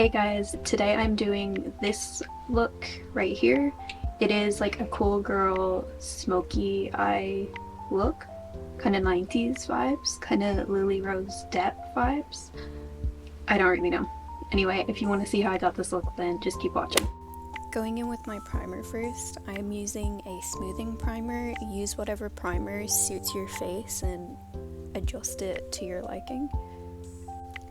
Hey guys, today I'm doing this look right here. It is like a cool girl smoky eye look, kind of 90s vibes, kind of Lily Rose Depp vibes. I don't really know. Anyway, if you want to see how I got this look, then just keep watching. Going in with my primer first, I'm using a smoothing primer. Use whatever primer suits your face and adjust it to your liking.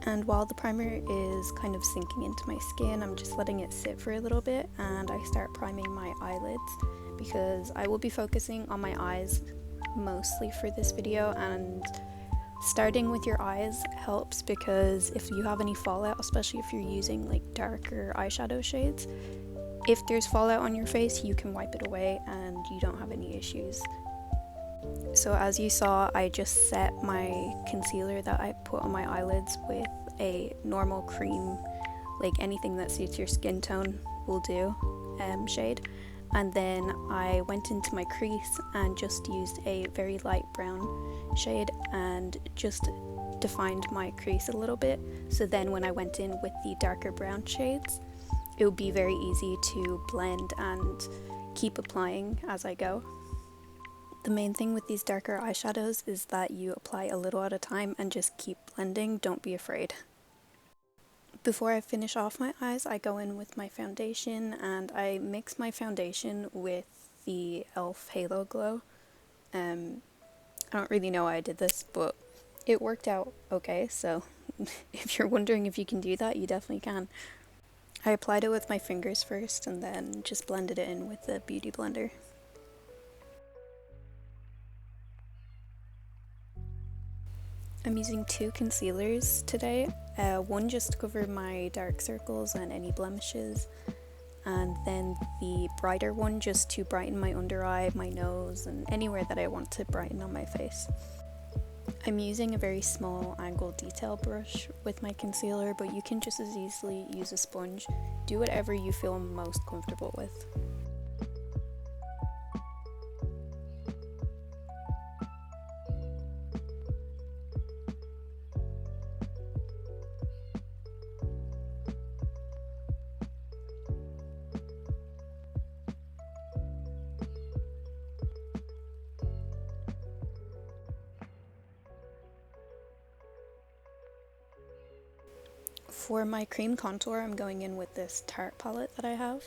And while the primer is kind of sinking into my skin, I'm just letting it sit for a little bit and I start priming my eyelids because I will be focusing on my eyes mostly for this video, and starting with your eyes helps because if you have any fallout, especially if you're using like darker eyeshadow shades, if there's fallout on your face, you can wipe it away and you don't have any issues. So as you saw, I just set my concealer that I put on my eyelids with a normal cream, like anything that suits your skin tone will do, shade. And then I went into my crease and just used a very light brown shade and just defined my crease a little bit. So then when I went in with the darker brown shades, it would be very easy to blend and keep applying as I go. The main thing with these darker eyeshadows is that you apply a little at a time and just keep blending, don't be afraid. Before I finish off my eyes, I go in with my foundation and I mix my foundation with the e.l.f. Halo Glow. I don't really know why I did this, but it worked out okay, so if you're wondering if you can do that, you definitely can. I applied it with my fingers first and then just blended it in with the beauty blender. I'm using two concealers today, one just to cover my dark circles and any blemishes, and then the brighter one just to brighten my under eye, my nose, and anywhere that I want to brighten on my face. I'm using a very small angled detail brush with my concealer, but you can just as easily use a sponge. Do whatever you feel most comfortable with. For my cream contour, I'm going in with this Tarte palette that I have,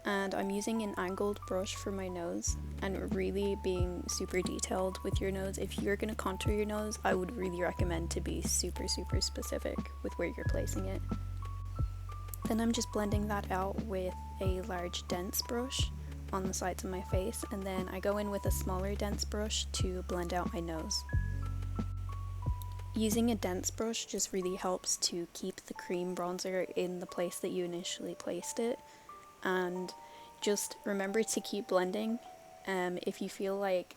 and I'm using an angled brush for my nose and really being super detailed with your nose. If you're going to contour your nose, I would really recommend to be super specific with where you're placing it. Then I'm just blending that out with a large dense brush on the sides of my face, and then I go in with a smaller dense brush to blend out my nose. Using a dense brush just really helps to keep the cream bronzer in the place that you initially placed it, and just remember to keep blending. If you feel like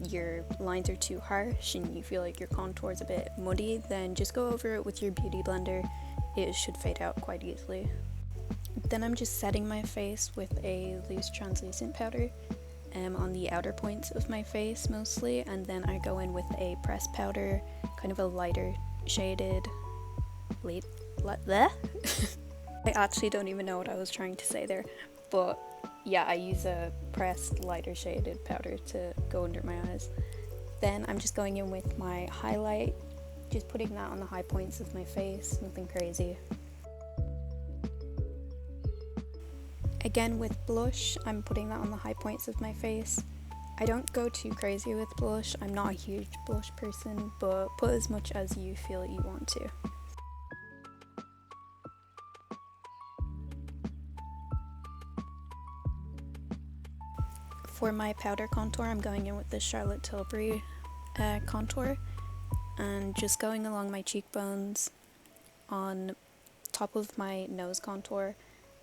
your lines are too harsh and you feel like your contour is a bit muddy, then just go over it with your beauty blender. It should fade out quite easily. Then I'm just setting my face with a loose translucent powder on the outer points of my face mostly, and then I go in with a pressed powder, kind of a lighter shaded I actually don't even know what I was trying to say there, but yeah, I use a pressed lighter shaded powder to go under my eyes. Then I'm just going in with my highlight, just putting that on the high points of my face, nothing crazy. Again with blush, I'm putting that on the high points of my face. I don't go too crazy with blush, I'm not a huge blush person, but put as much as you feel you want to. For my powder contour, I'm going in with the Charlotte Tilbury contour and just going along my cheekbones, on top of my nose contour,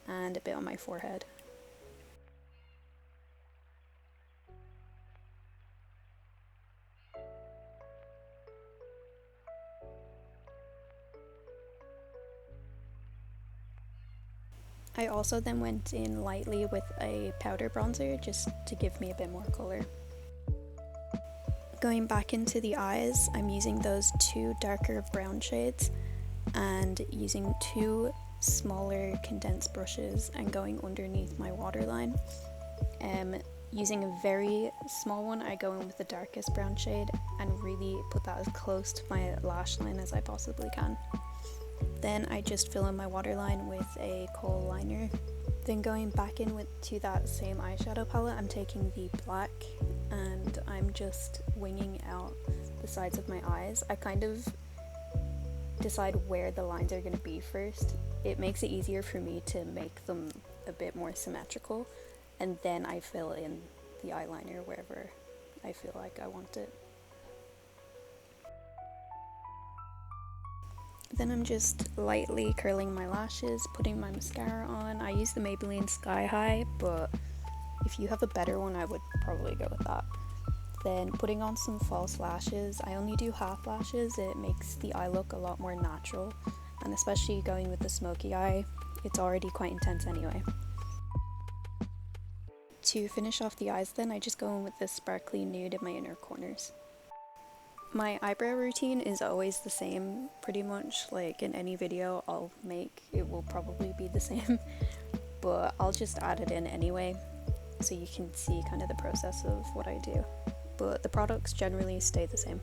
and a bit on my forehead. I also then went in lightly with a powder bronzer just to give me a bit more color. Going back into the eyes, I'm using those two darker brown shades and using two smaller condensed brushes and going underneath my waterline. Using a very small one, I go in with the darkest brown shade and really put that as close to my lash line as I possibly can. Then I just fill in my waterline with a kohl liner. Then going back in to that same eyeshadow palette, I'm taking the black and I'm just winging out the sides of my eyes. I kind of decide where the lines are going to be first. It makes it easier for me to make them a bit more symmetrical, and then I fill in the eyeliner wherever I feel like I want it. Then I'm just lightly curling my lashes, putting my mascara on. I use the Maybelline Sky High, but if you have a better one, I would probably go with that. Then putting on some false lashes. I only do half lashes. It makes the eye look a lot more natural, and especially going with the smoky eye, it's already quite intense anyway. To finish off the eyes then, I just go in with this sparkly nude in my inner corners. My eyebrow routine is always the same, pretty much, like in any video I'll make, it will probably be the same, but I'll just add it in anyway, so you can see kind of the process of what I do. But the products generally stay the same.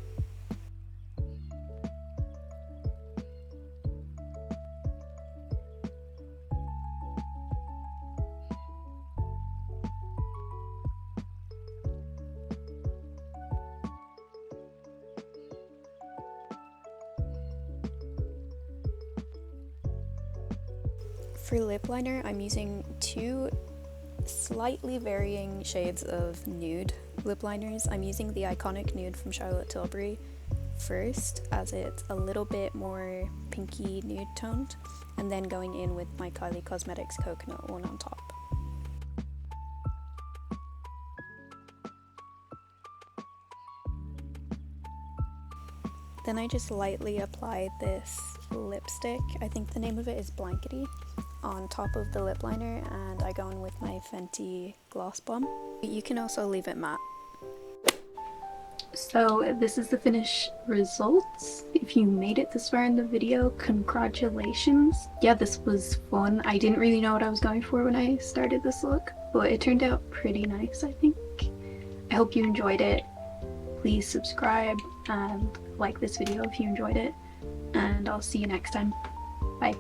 For lip liner, I'm using two slightly varying shades of nude lip liners. I'm using the iconic nude from Charlotte Tilbury first, as it's a little bit more pinky nude toned, and then going in with my Kylie Cosmetics coconut one on top. Then I just lightly apply this lipstick, I think the name of it is Blankety, on top of the lip liner, and I go in with my Fenty Gloss Bomb. You can also leave it matte. So this is the finished results. If you made it this far in the video, congratulations. Yeah, this was fun. I didn't really know what I was going for when I started this look, but it turned out pretty nice, I think. I hope you enjoyed it. Please subscribe and like this video if you enjoyed it, and I'll see you next time. Bye.